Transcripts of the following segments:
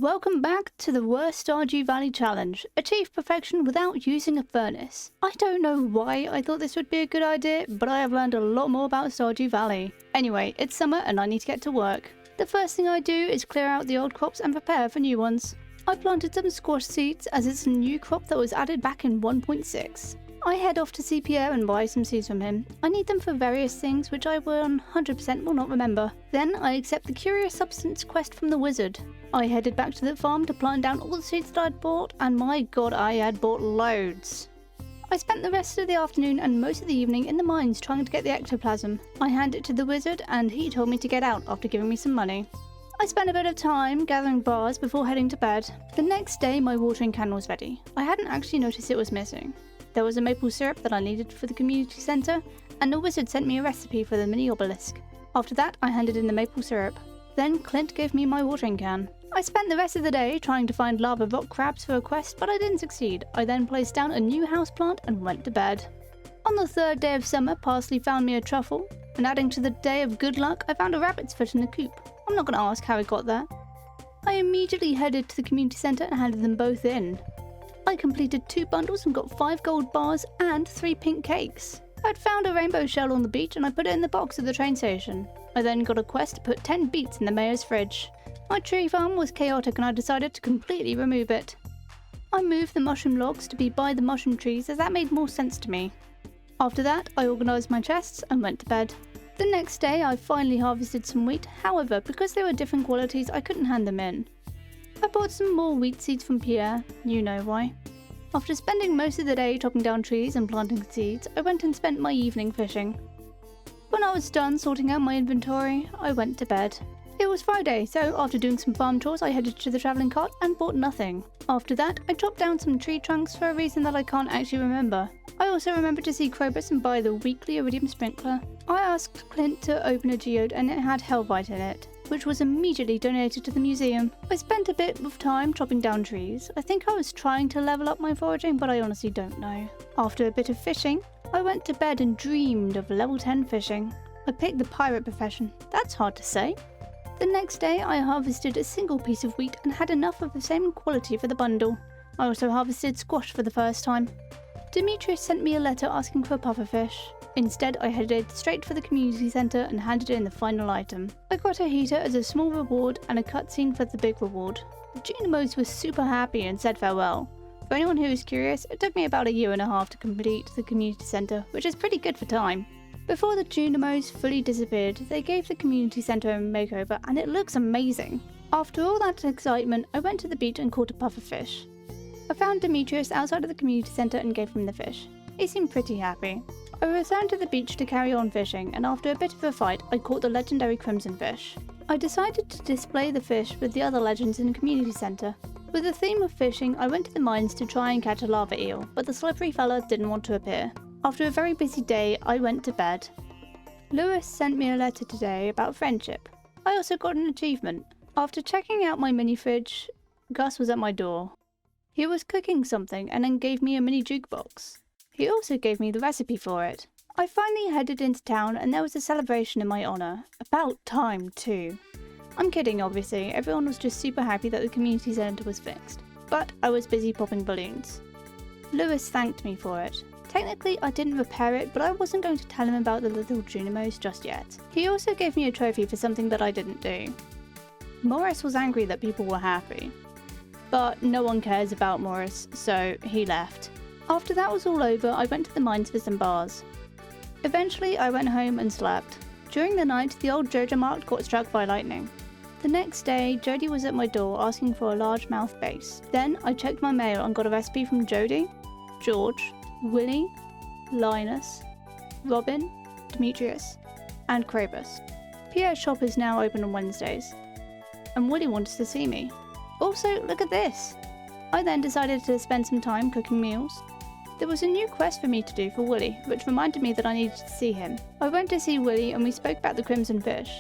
Welcome back to the worst Stardew Valley challenge. Achieve perfection without using a furnace. I don't know why I thought this would be a good idea, but I have learned a lot more about Stardew Valley. Anyway, it's summer and I need to get to work. The first thing I do is clear out the old crops and prepare for new ones. I planted some squash seeds as it's a new crop that was added back in 1.6. I head off to see Pierre and buy some seeds from him. I need them for various things which I 100% will not remember. Then I accept the curious substance quest from the wizard. I headed back to the farm to plant down all the seeds that I'd bought, and my god, I had bought loads. I spent the rest of the afternoon and most of the evening in the mines trying to get the ectoplasm. I handed it to the wizard and he told me to get out after giving me some money. I spent a bit of time gathering bars before heading to bed. The next day my watering can was ready. I hadn't actually noticed it was missing. There was a maple syrup that I needed for the community centre, and the wizard sent me a recipe for the mini obelisk. After that I handed in the maple syrup. Then Clint gave me my watering can. I spent the rest of the day trying to find lava rock crabs for a quest, but I didn't succeed. I then placed down a new houseplant and went to bed. On the third day of summer, Parsley found me a truffle, and adding to the day of good luck, I found a rabbit's foot in the coop. I'm not going to ask how I got there. I immediately headed to the community centre and handed them both in. I completed 2 bundles and got 5 gold bars and 3 pink cakes. I'd found a rainbow shell on the beach and I put it in the box at the train station. I then got a quest to put 10 beets in the mayor's fridge. My tree farm was chaotic and I decided to completely remove it. I moved the mushroom logs to be by the mushroom trees as that made more sense to me. After that, I organised my chests and went to bed. The next day I finally harvested some wheat, however, because they were different qualities I couldn't hand them in. I bought some more wheat seeds from Pierre, you know why. After spending most of the day chopping down trees and planting seeds, I went and spent my evening fishing. When I was done sorting out my inventory, I went to bed. It was Friday, so after doing some farm chores I headed to the travelling cart and bought nothing. After that, I chopped down some tree trunks for a reason that I can't actually remember. I also remembered to see Krobus and buy the weekly iridium sprinkler. I asked Clint to open a geode and it had Hellbite in it, which was immediately donated to the museum. I spent a bit of time chopping down trees. I think I was trying to level up my foraging, but I honestly don't know. After a bit of fishing, I went to bed and dreamed of level 10 fishing. I picked the pirate profession. That's hard to say. The next day I harvested a single piece of wheat and had enough of the same quality for the bundle. I also harvested squash for the first time. Demetrius sent me a letter asking for a pufferfish. Instead, I headed straight for the community centre and handed in the final item. I got a heater as a small reward and a cutscene for the big reward. The Junimos were super happy and said farewell. For anyone who is curious, it took me about 1.5 years to complete the community centre, which is pretty good for time. Before the Junimos fully disappeared, they gave the community centre a makeover and it looks amazing. After all that excitement, I went to the beach and caught a pufferfish. I found Demetrius outside of the community centre and gave him the fish. He seemed pretty happy. I returned to the beach to carry on fishing, and after a bit of a fight, I caught the legendary crimson fish. I decided to display the fish with the other legends in the community centre. With the theme of fishing, I went to the mines to try and catch a lava eel, but the slippery fella didn't want to appear. After a very busy day, I went to bed. Lewis sent me a letter today about friendship. I also got an achievement. After checking out my mini fridge, Gus was at my door. He was cooking something and then gave me a mini jukebox. He also gave me the recipe for it. I finally headed into town and there was a celebration in my honour. About time too. I'm kidding obviously, everyone was just super happy that the community centre was fixed. But I was busy popping balloons. Lewis thanked me for it. Technically I didn't repair it, but I wasn't going to tell him about the little Junimos just yet. He also gave me a trophy for something that I didn't do. Morris was angry that people were happy. But no one cares about Morris, so he left. After that was all over, I went to the mines for some bars. Eventually I went home and slept. During the night, the old Jojo Mark got struck by lightning. The next day, Jody was at my door asking for a largemouth bass. Then I checked my mail and got a recipe from Jody, George, Willie, Linus, Robin, Demetrius, and Krobus. Pierre's shop is now open on Wednesdays, and Willie wanted to see me. Also, look at this! I then decided to spend some time cooking meals. There was a new quest for me to do for Willie, which reminded me that I needed to see him. I went to see Willie and we spoke about the crimson fish.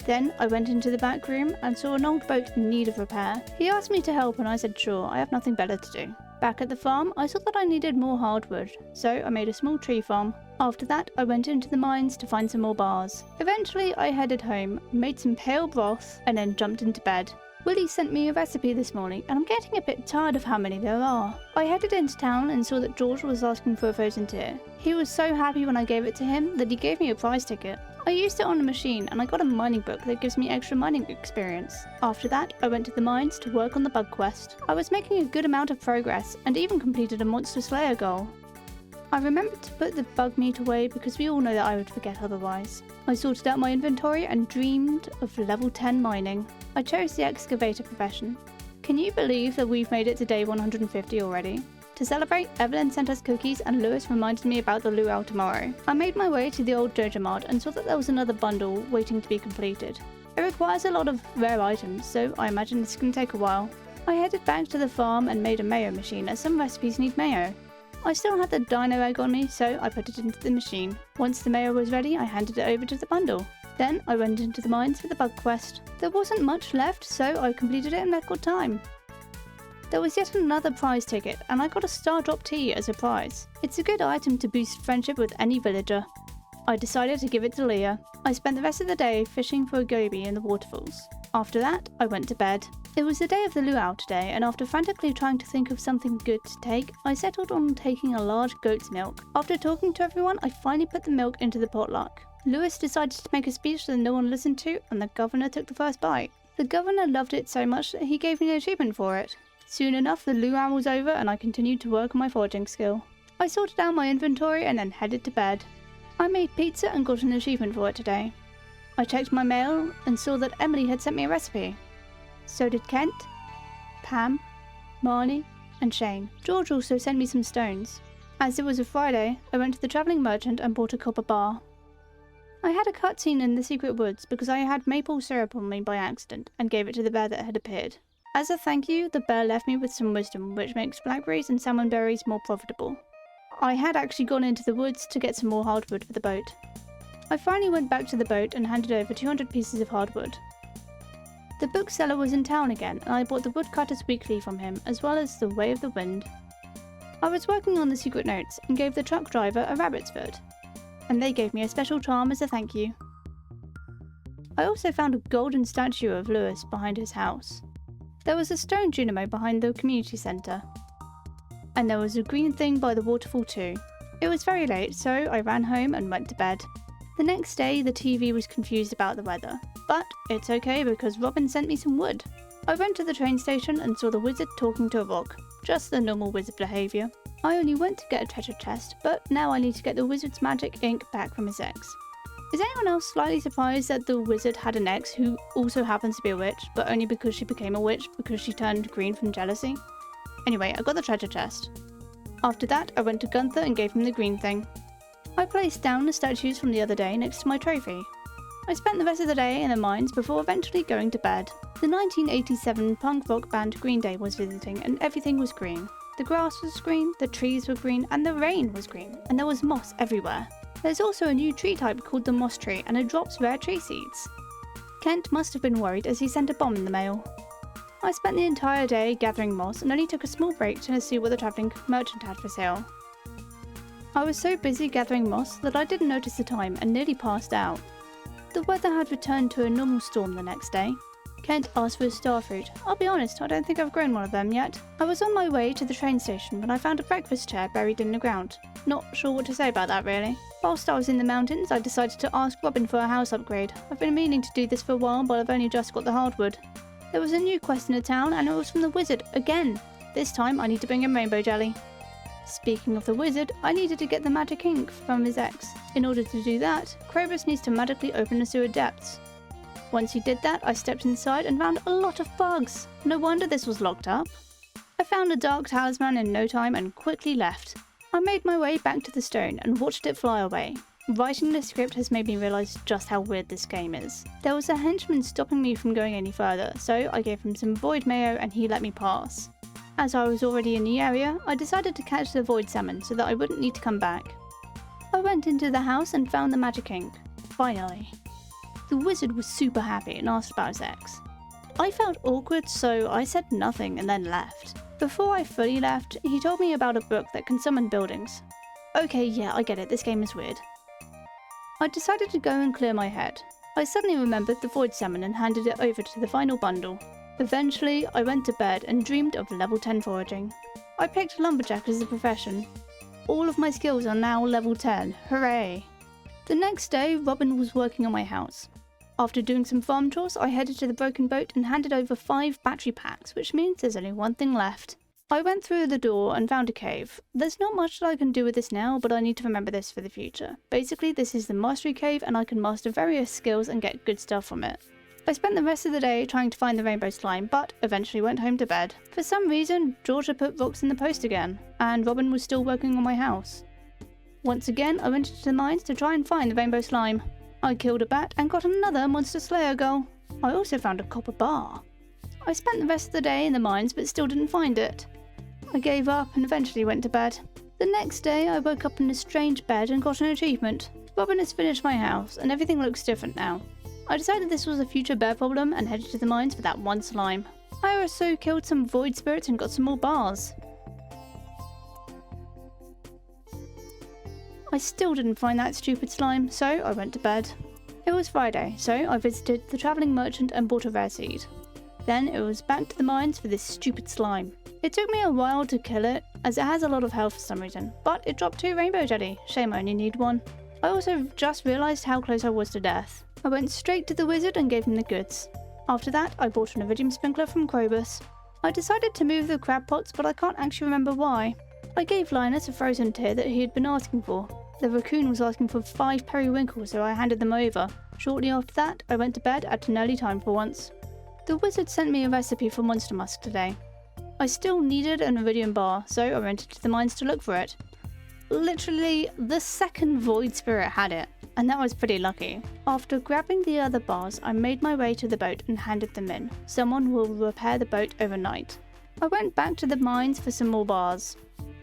Then I went into the back room and saw an old boat in need of repair. He asked me to help and I said sure, I have nothing better to do. Back at the farm, I saw that I needed more hardwood, so I made a small tree farm. After that, I went into the mines to find some more bars. Eventually, I headed home, made some pale broth, and then jumped into bed. Willie sent me a recipe this morning and I'm getting a bit tired of how many there are. I headed into town and saw that George was asking for a frozen tear. He was so happy when I gave it to him that he gave me a prize ticket. I used it on a machine and I got a mining book that gives me extra mining experience. After that, I went to the mines to work on the bug quest. I was making a good amount of progress and even completed a monster slayer goal. I remembered to put the bug meat away because we all know that I would forget otherwise. I sorted out my inventory and dreamed of level 10 mining. I chose the excavator profession. Can you believe that we've made it to day 150 already? To celebrate, Evelyn sent us cookies and Lewis reminded me about the luau tomorrow. I made my way to the old Joja Mart and saw that there was another bundle waiting to be completed. It requires a lot of rare items, so I imagine this can take a while. I headed back to the farm and made a mayo machine as some recipes need mayo. I still had the dino egg on me, so I put it into the machine. Once the mayo was ready, I handed it over to the bundle. Then I went into the mines for the bug quest. There wasn't much left, so I completed it in record time. There was yet another prize ticket, and I got a Star Drop tea as a prize. It's a good item to boost friendship with any villager. I decided to give it to Leah. I spent the rest of the day fishing for a goby in the waterfalls. After that, I went to bed. It was the day of the luau today, and after frantically trying to think of something good to take, I settled on taking a large goat's milk. After talking to everyone, I finally put the milk into the potluck. Lewis decided to make a speech that no one listened to, and the governor took the first bite. The governor loved it so much that he gave me an achievement for it. Soon enough, the luau was over and I continued to work on my foraging skill. I sorted out my inventory and then headed to bed. I made pizza and got an achievement for it today. I checked my mail and saw that Emily had sent me a recipe. So did Kent, Pam, Marnie, and Shane. George also sent me some stones. As it was a Friday, I went to the travelling merchant and bought a copper bar. I had a cutscene in the secret woods because I had maple syrup on me by accident and gave it to the bear that had appeared. As a thank you, the bear left me with some wisdom, which makes blackberries and salmon berries more profitable. I had actually gone into the woods to get some more hardwood for the boat. I finally went back to the boat and handed over 200 pieces of hardwood. The bookseller was in town again, and I bought the Woodcutter's Weekly from him, as well as The Way of the Wind. I was working on the secret notes and gave the truck driver a rabbit's foot, and they gave me a special charm as a thank you. I also found a golden statue of Lewis behind his house. There was a stone dynamo behind the community centre, and there was a green thing by the waterfall too. It was very late, so I ran home and went to bed. The next day, the TV was confused about the weather, but it's okay because Robin sent me some wood. I went to the train station and saw the wizard talking to a rock, just the normal wizard behaviour. I only went to get a treasure chest, but now I need to get the wizard's magic ink back from his ex. Is anyone else slightly surprised that the wizard had an ex who also happens to be a witch, but only because she became a witch because she turned green from jealousy? Anyway, I got the treasure chest. After that, I went to Gunther and gave him the green thing. I placed down the statues from the other day next to my trophy. I spent the rest of the day in the mines before eventually going to bed. The 1987 punk rock band Green Day was visiting and everything was green. The grass was green, the trees were green, and the rain was green, and there was moss everywhere. There's also a new tree type called the moss tree, and it drops rare tree seeds. Kent must have been worried as he sent a bomb in the mail. I spent the entire day gathering moss and only took a small break to see what the travelling merchant had for sale. I was so busy gathering moss that I didn't notice the time and nearly passed out. The weather had returned to a normal storm the next day. Kent asked for a starfruit. I'll be honest, I don't think I've grown one of them yet. I was on my way to the train station when I found a breakfast chair buried in the ground. Not sure what to say about that really. Whilst I was in the mountains, I decided to ask Robin for a house upgrade. I've been meaning to do this for a while, but I've only just got the hardwood. There was a new quest in the town and it was from the wizard again. This time I need to bring him rainbow jelly. Speaking of the wizard, I needed to get the magic ink from his ex. In order to do that, Krobus needs to magically open the sewer depths. Once he did that, I stepped inside and found a lot of bugs. No wonder this was locked up. I found a dark talisman in no time and quickly left. I made my way back to the stone and watched it fly away. Writing this script has made me realise just how weird this game is. There was a henchman stopping me from going any further, so I gave him some void mayo and he let me pass. As I was already in the area, I decided to catch the void salmon so that I wouldn't need to come back. I went into the house and found the magic ink. Finally. The wizard was super happy and asked about his ex. I felt awkward, so I said nothing and then left. Before I fully left, he told me about a book that can summon buildings. Okay, yeah, I get it, this game is weird. I decided to go and clear my head. I suddenly remembered the void salmon and handed it over to the final bundle. Eventually, I went to bed and dreamed of level 10 foraging. I picked lumberjack as a profession. All of my skills are now level 10, hooray! The next day, Robin was working on my house. After doing some farm chores, I headed to the broken boat and handed over 5 battery packs, which means there's only one thing left. I went through the door and found a cave. There's not much that I can do with this now, but I need to remember this for the future. Basically, this is the mastery cave and I can master various skills and get good stuff from it. I spent the rest of the day trying to find the rainbow slime, but eventually went home to bed. For some reason, Georgia put rocks in the post again, and Robin was still working on my house. Once again, I went into the mines to try and find the rainbow slime. I killed a bat and got another monster slayer goal. I also found a copper bar. I spent the rest of the day in the mines but still didn't find it. I gave up and eventually went to bed. The next day I woke up in a strange bed and got an achievement. Robin has finished my house and everything looks different now. I decided this was a future bear problem and headed to the mines for that one slime. I also killed some void spirits and got some more bars. I still didn't find that stupid slime, so I went to bed. It was Friday, so I visited the travelling merchant and bought a rare seed. Then it was back to the mines for this stupid slime. It took me a while to kill it, as it has a lot of health for some reason, but it dropped 2 rainbow jelly. Shame I only need 1. I also just realised how close I was to death. I went straight to the wizard and gave him the goods. After that, I bought an iridium sprinkler from Krobus. I decided to move the crab pots, but I can't actually remember why. I gave Linus a frozen tear that he had been asking for. The raccoon was asking for 5 periwinkles, so I handed them over. Shortly after that, I went to bed at an early time for once. The wizard sent me a recipe for monster musk today. I still needed an iridium bar, so I went into the mines to look for it. Literally, the second void spirit had it, and that was pretty lucky. After grabbing the other bars, I made my way to the boat and handed them in. Someone will repair the boat overnight. I went back to the mines for some more bars.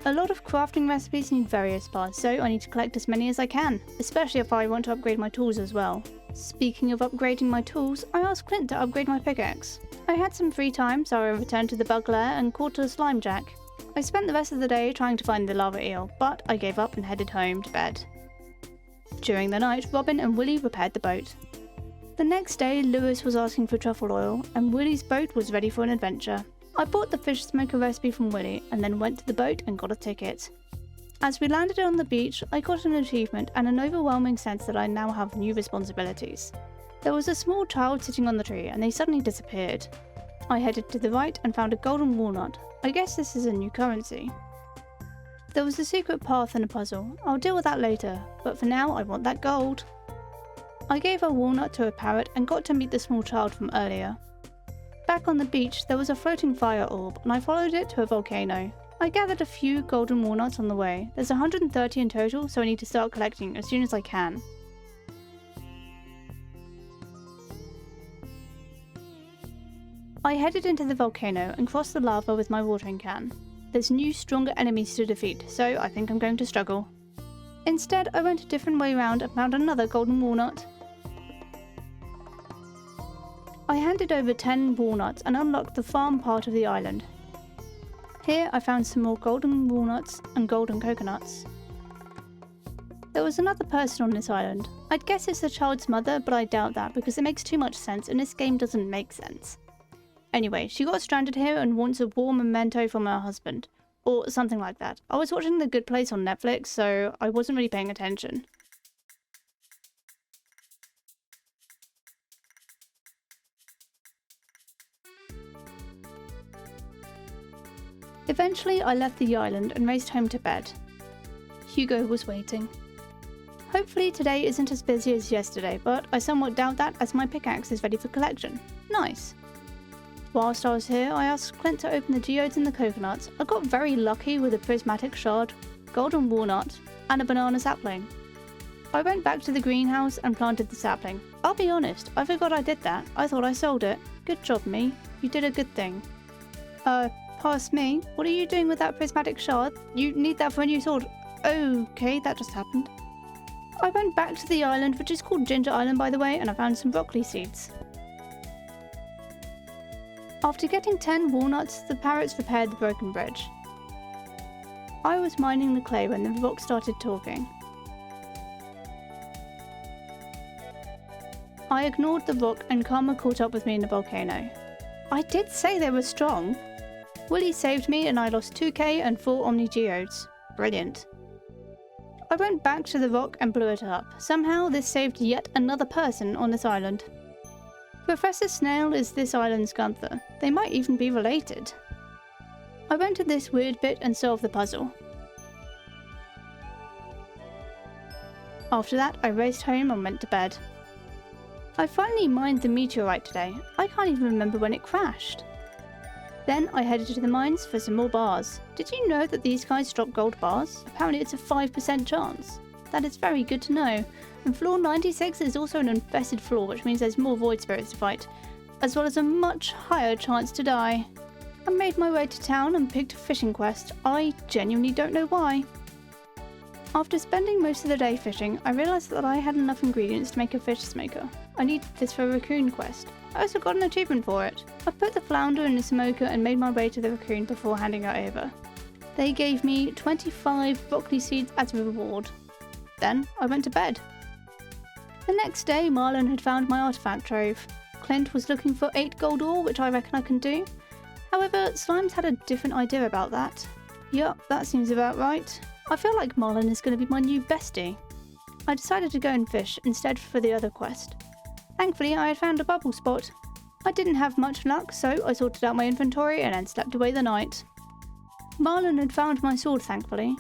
A lot of crafting recipes need various bars, so I need to collect as many as I can, especially if I want to upgrade my tools as well. Speaking of upgrading my tools, I asked Clint to upgrade my pickaxe. I had some free time, so I returned to the bug lair and caught a slimejack. I spent the rest of the day trying to find the lava eel, but I gave up and headed home to bed. During the night, Robin and Willie repaired the boat. The next day, Lewis was asking for truffle oil, and Willie's boat was ready for an adventure. I bought the fish smoker recipe from Willie and then went to the boat and got a ticket. As we landed on the beach, I got an achievement and an overwhelming sense that I now have new responsibilities. There was a small child sitting on the tree and they suddenly disappeared. I headed to the right and found a golden walnut. I guess this is a new currency. There was a secret path in a puzzle. I'll deal with that later, but for now I want that gold. I gave a walnut to a parrot and got to meet the small child from earlier. Back on the beach, there was a floating fire orb, and I followed it to a volcano. I gathered a few golden walnuts on the way. There's 130 in total, so I need to start collecting as soon as I can. I headed into the volcano and crossed the lava with my watering can. There's new, stronger enemies to defeat, so I think I'm going to struggle. Instead, I went a different way around and found another golden walnut. I handed over 10 walnuts and unlocked the farm part of the island. Here I found some more golden walnuts and golden coconuts. There was another person on this island. I'd guess it's the child's mother, but I doubt that because it makes too much sense and this game doesn't make sense. Anyway, she got stranded here and wants a war memento from her husband. Or something like that. I was watching The Good Place on Netflix, so I wasn't really paying attention. Eventually, I left the island and raced home to bed. Hugo was waiting. Hopefully today isn't as busy as yesterday, but I somewhat doubt that as my pickaxe is ready for collection. Nice. Whilst I was here, I asked Clint to open the geodes and the coconuts. I got very lucky with a prismatic shard, golden walnut, and a banana sapling. I went back to the greenhouse and planted the sapling. I'll be honest, I forgot I did that. I thought I sold it. Good job, me. You did a good thing. Past me? What are you doing with that prismatic shard? You need that for a new sword. Okay, that just happened. I went back to the island, which is called Ginger Island by the way, and I found some broccoli seeds. After getting 10 walnuts, the parrots repaired the broken bridge. I was mining the clay when the rock started talking. I ignored the rock and Karma caught up with me in the volcano. I did say they were strong. Willie saved me and I lost 2k and 4 Omni Geodes. Brilliant. I went back to the rock and blew it up. Somehow this saved yet another person on this island. Professor Snail is this island's Gunther. They might even be related. I went to this weird bit and solved the puzzle. After that, I raced home and went to bed. I finally mined the meteorite today. I can't even remember when it crashed. Then I headed to the mines for some more bars. Did you know that these guys drop gold bars? Apparently it's a 5% chance. That is very good to know. And floor 96 is also an infested floor, which means there's more void spirits to fight, as well as a much higher chance to die. I made my way to town and picked a fishing quest. I genuinely don't know why. After spending most of the day fishing, I realised that I had enough ingredients to make a fish smoker. I needed this for a raccoon quest. I also got an achievement for it. I put the flounder in the smoker and made my way to the raccoon before handing it over. They gave me 25 broccoli seeds as a reward. Then I went to bed. The next day, Marlon had found my artifact trove. Clint was looking for 8 gold ore, which I reckon I can do. However, Slimes had a different idea about that. Yup, that seems about right. I feel like Marlon is going to be my new bestie. I decided to go and fish instead for the other quest. Thankfully, I had found a bubble spot. I didn't have much luck, so I sorted out my inventory and then slept away the night. Marlon had found my sword, thankfully.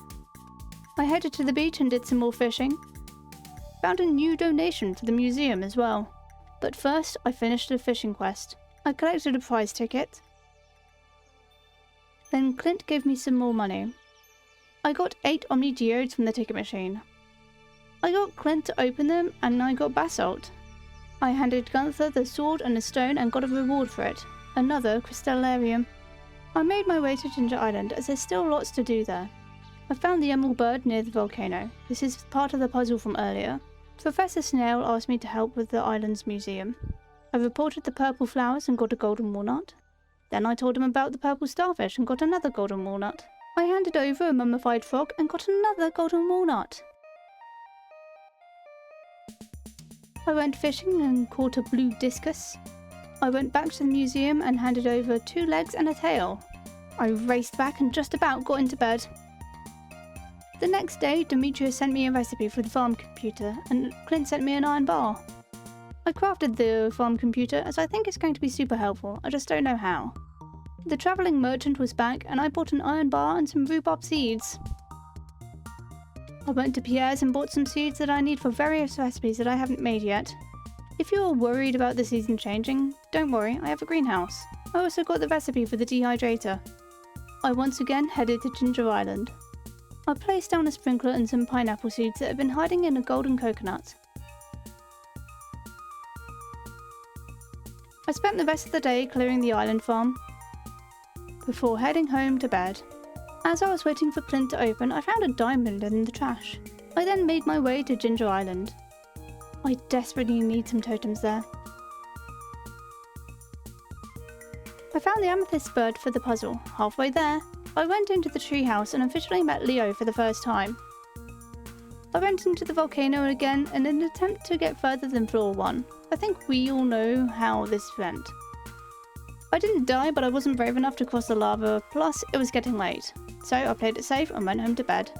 I headed to the beach and did some more fishing. Found a new donation for the museum as well. But first, I finished a fishing quest. I collected a prize ticket. Then Clint gave me some more money. I got 8 Omni Geodes from the ticket machine. I got Clint to open them and I got basalt. I handed Gunther the sword and the stone and got a reward for it, another crystallarium. I made my way to Ginger Island as there's still lots to do there. I found the emerald bird near the volcano. This is part of the puzzle from earlier. Professor Snail asked me to help with the island's museum. I reported the purple flowers and got a golden walnut. Then I told him about the purple starfish and got another golden walnut. I handed over a mummified frog and got another golden walnut. I went fishing and caught a blue discus. I went back to the museum and handed over 2 legs and a tail. I raced back and just about got into bed. The next day, Demetrius sent me a recipe for the farm computer and Clint sent me an iron bar. I crafted the farm computer as I think it's going to be super helpful, I just don't know how. The travelling merchant was back and I bought an iron bar and some rhubarb seeds. I went to Pierre's and bought some seeds that I need for various recipes that I haven't made yet. If you're worried about the season changing, don't worry, I have a greenhouse. I also got the recipe for the dehydrator. I once again headed to Ginger Island. I placed down a sprinkler and some pineapple seeds that had been hiding in a golden coconut. I spent the rest of the day clearing the island farm before heading home to bed. As I was waiting for Clint to open, I found a diamond in the trash. I then made my way to Ginger Island. I desperately need some totems there. I found the amethyst bird for the puzzle. Halfway there, I went into the treehouse and officially met Leo for the first time. I went into the volcano again in an attempt to get further than floor 1. I think we all know how this went. I didn't die, but I wasn't brave enough to cross the lava, plus it was getting late. So I played it safe and went home to bed.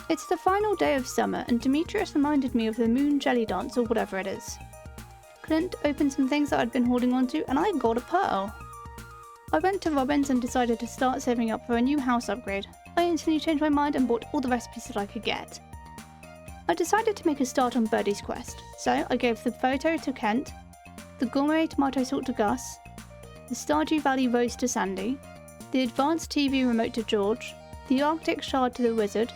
It's the final day of summer and Demetrius reminded me of the moon jelly dance or whatever it is. Clint opened some things that I'd been holding onto and I got a pearl. I went to Robin's and decided to start saving up for a new house upgrade. I instantly changed my mind and bought all the recipes that I could get. I decided to make a start on Birdie's quest, so I gave the photo to Kent, the gourmet tomato salt to Gus, the Stardew Valley rose to Sandy, the advanced TV remote to George, the Arctic shard to the wizard.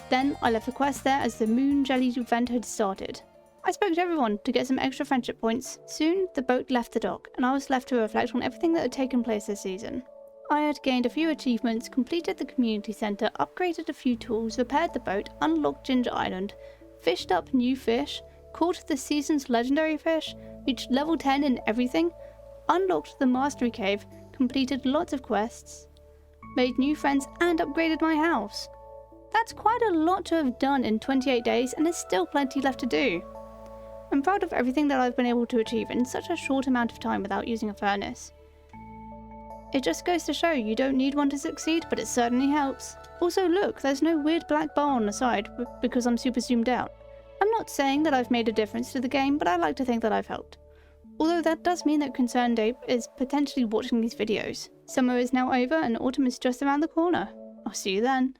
Then I left the quest there as the moon jelly event had started. I spoke to everyone to get some extra friendship points. Soon the boat left the dock and I was left to reflect on everything that had taken place this season. I had gained a few achievements, completed the community centre, upgraded a few tools, repaired the boat, unlocked Ginger Island, fished up new fish, caught the season's legendary fish, reached level 10 in everything, unlocked the mastery cave, completed lots of quests, made new friends and upgraded my house. That's quite a lot to have done in 28 days and there's still plenty left to do. I'm proud of everything that I've been able to achieve in such a short amount of time without using a furnace. It just goes to show you don't need one to succeed, but it certainly helps. Also look, there's no weird black bar on the side because I'm super zoomed out. I'm not saying that I've made a difference to the game, but I like to think that I've helped. Although that does mean that Concerned Ape is potentially watching these videos. Summer is now over and autumn is just around the corner. I'll see you then.